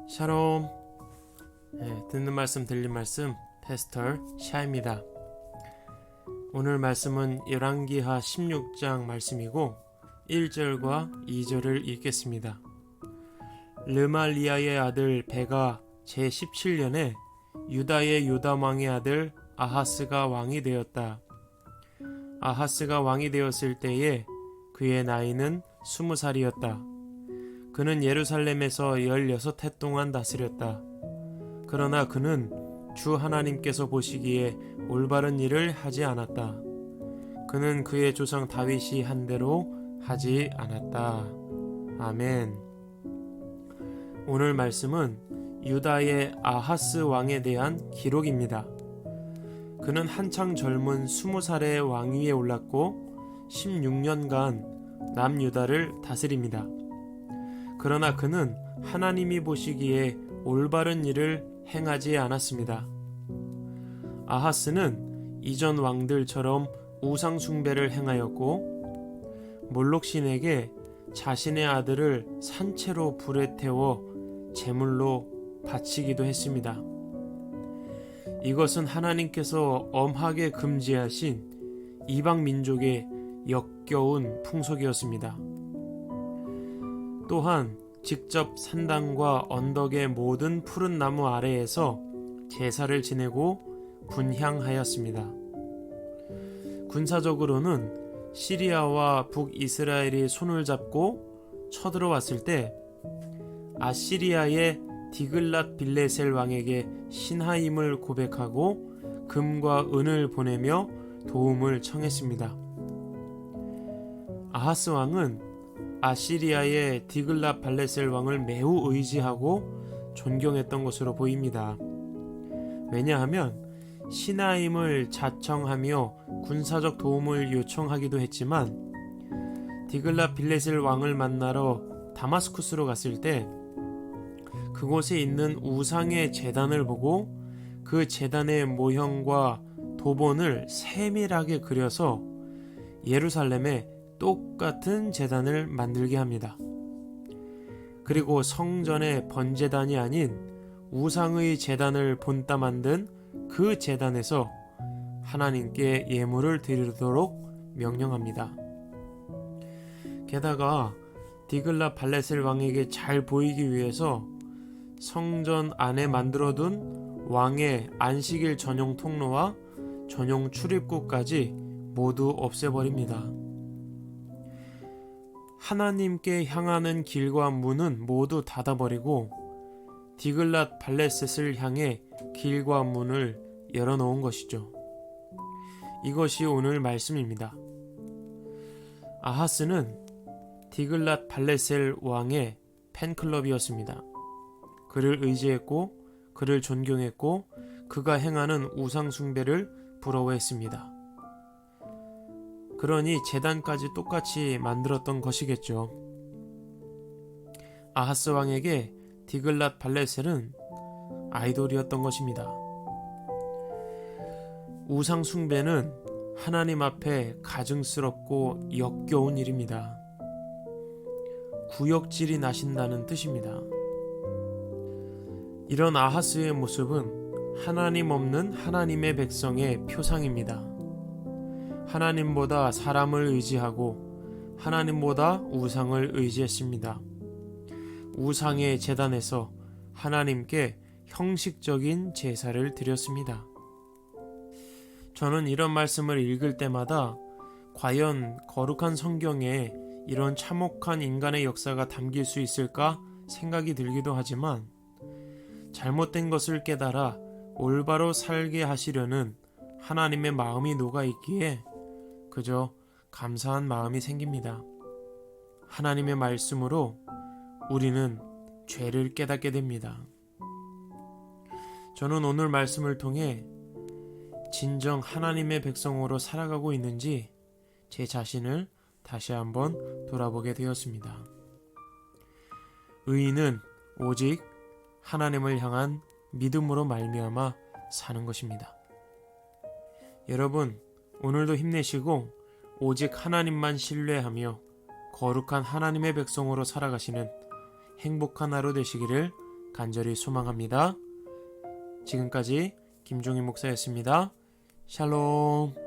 샬롬. 듣는 말씀 들린 말씀 패스터 샤입니다. 오늘 말씀은 열왕기하 16장 말씀이고 1절과 2절을 읽겠습니다. 르말리아의 아들 베가 제17년에 유다의 요담 왕의 아들 아하스가 왕이 되었다. 아하스가 왕이 되었을 때에 그의 나이는 20살이었다. 그는 예루살렘에서 16해 동안 다스렸다. 그러나 그는 주 하나님께서 보시기에 올바른 일을 하지 않았다. 그는 그의 조상 다윗이 한 대로 하지 않았다. 아멘. 오늘 말씀은 유다의 아하스 왕에 대한 기록입니다. 그는 한창 젊은 20살의 왕위에 올랐고 16년간 남유다를 다스립니다. 그러나 그는 하나님이 보시기에 올바른 일을 행하지 않았습니다. 아하스는 이전 왕들처럼 우상 숭배를 행하였고 몰록신에게 자신의 아들을 산채로 불에 태워 제물로 바치기도 했습니다. 이것은 하나님께서 엄하게 금지하신 이방 민족의 역겨운 풍속이었습니다. 또한 직접 산당과 언덕의 모든 푸른 나무 아래에서 제사를 지내고 분향하였습니다. 군사적으로는 시리아와 북이스라엘이 손을 잡고 쳐들어왔을 때 아시리아의 디글랏 빌레셀 왕에게 신하임을 고백하고 금과 은을 보내며 도움을 청했습니다. 아하스 왕은 아시리아의 디글랏 발레셀 왕을 매우 의지하고 존경했던 것으로 보입니다. 왜냐하면 신하임을 자청하며 군사적 도움을 요청하기도 했지만 디글랏 빌레셀 왕을 만나러 다마스쿠스로 갔을 때 그곳에 있는 우상의 제단을 보고 그 제단의 모형과 도본을 세밀하게 그려서 예루살렘에 똑같은 제단을 만들게 합니다. 그리고 성전의 번제단이 아닌 우상의 제단을 본따 만든 그 제단에서 하나님께 예물을 드리도록 명령합니다. 게다가 디글랏 발레셀 왕에게 잘 보이기 위해서 성전 안에 만들어둔 왕의 안식일 전용 통로와 전용 출입구까지 모두 없애버립니다. 하나님께 향하는 길과 문은 모두 닫아버리고 디글랏 발레셋을 향해 길과 문을 열어놓은 것이죠. 이것이 오늘 말씀입니다. 아하스는 디글랏 발레셀 왕의 팬클럽이었습니다. 그를 의지했고 그를 존경했고 그가 행하는 우상 숭배를 부러워했습니다. 그러니 제단까지 똑같이 만들었던 것이겠죠. 아하스 왕에게 디글랏 발레셀은 아이돌이었던 것입니다. 우상 숭배는 하나님 앞에 가증스럽고 역겨운 일입니다. 구역질이 나신다는 뜻입니다. 이런 아하스의 모습은 하나님 없는 하나님의 백성의 표상입니다. 하나님보다 사람을 의지하고 하나님보다 우상을 의지했습니다. 우상의 제단에서 하나님께 형식적인 제사를 드렸습니다. 저는 이런 말씀을 읽을 때마다 과연 거룩한 성경에 이런 참혹한 인간의 역사가 담길 수 있을까 생각이 들기도 하지만 잘못된 것을 깨달아 올바로 살게 하시려는 하나님의 마음이 녹아있기에 그저 감사한 마음이 생깁니다. 하나님의 말씀으로 우리는 죄를 깨닫게 됩니다. 저는 오늘 말씀을 통해 진정 하나님의 백성으로 살아가고 있는지 제 자신을 다시 한번 돌아보게 되었습니다. 의인은 오직 하나님을 향한 믿음으로 말미암아 사는 것입니다. 여러분, 오늘도 힘내시고 오직 하나님만 신뢰하며 거룩한 하나님의 백성으로 살아가시는 행복한 하루 되시기를 간절히 소망합니다. 지금까지 김종인 목사였습니다. 샬롬.